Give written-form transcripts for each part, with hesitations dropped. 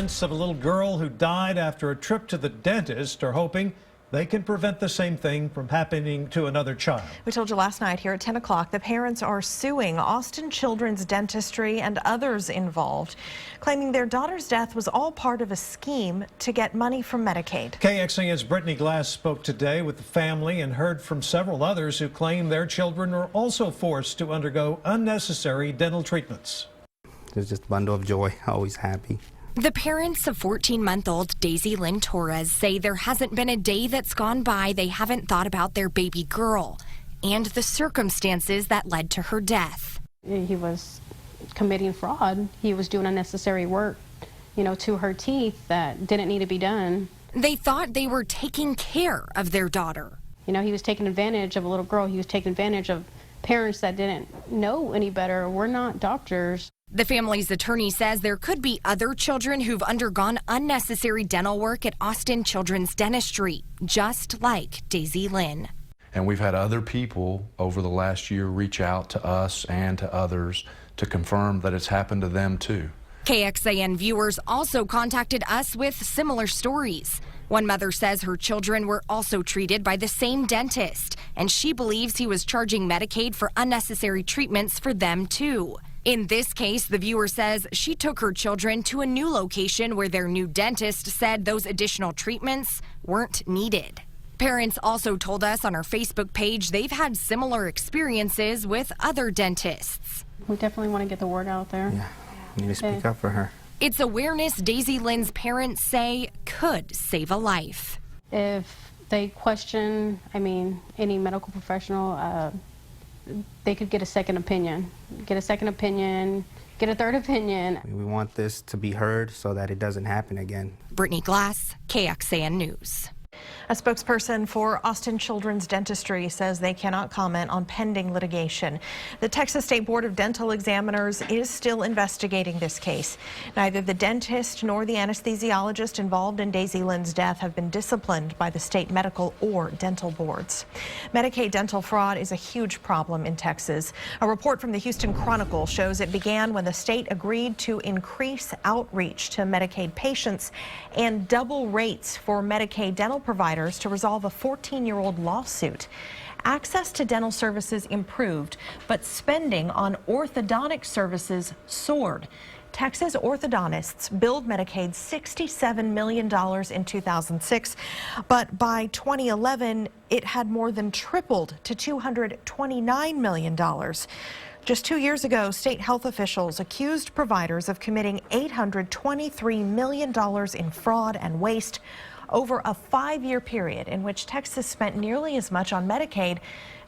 Parents of a little girl who died after a trip to the dentist are hoping they can prevent the same thing from happening to another child. We told you last night here at 10 o'clock the parents are suing Austin Children's Dentistry and others involved, claiming their daughter's death was all part of a scheme to get money from Medicaid. KXAN's Brittany Glass spoke today with the family and heard from several others who claim their children were also forced to undergo unnecessary dental treatments. It's just a bundle of joy, always happy. The parents of 14-month-old Daisy Lynn Torres say there hasn't been a day that's gone by they haven't thought about their baby girl and the circumstances that led to her death. He was committing fraud. He was doing unnecessary work, to her teeth that didn't need to be done. They thought they were taking care of their daughter. He was taking advantage of a little girl. He was taking advantage of parents that didn't know any better. We're not doctors. The family's attorney says there could be other children who've undergone unnecessary dental work at Austin Children's Dentistry, just like Daisy Lynn. And we've had other people over the last year reach out to us and to others to confirm that it's happened to them too. KXAN viewers also contacted us with similar stories. One mother says her children were also treated by the same dentist, and she believes he was charging Medicaid for unnecessary treatments for them too. In this case, the viewer says she took her children to a new location where their new dentist said those additional treatments weren't needed. Parents also told us on our Facebook page they've had similar experiences with other dentists. We definitely want to get the word out there. Yeah, you need to speak up for her. It's awareness Daisy Lynn's parents say could save a life. If they question, any medical professional, they could get a second opinion, get a third opinion. We want this to be heard so that it doesn't happen again. Brittany Glass, KXAN News. A spokesperson for Austin Children's Dentistry says they cannot comment on pending litigation. The Texas State Board of Dental Examiners is still investigating this case. Neither the dentist nor the anesthesiologist involved in Daisy Lynn's death have been disciplined by the state medical or dental boards. Medicaid dental fraud is a huge problem in Texas. A report from the Houston Chronicle shows it began when the state agreed to increase outreach to Medicaid patients and double rates for Medicaid dental providers to resolve a 14-year-old lawsuit. Access to dental services improved, but spending on orthodontic services soared. Texas orthodontists billed Medicaid $67 million in 2006, but by 2011, it had more than tripled to $229 million. Just 2 years ago, state health officials accused providers of committing $823 million in fraud and waste over a 5-year period in which Texas spent nearly as much on Medicaid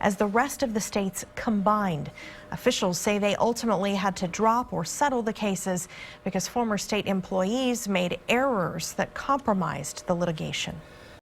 as the rest of the states combined. Officials say they ultimately had to drop or settle the cases because former state employees made errors that compromised the litigation.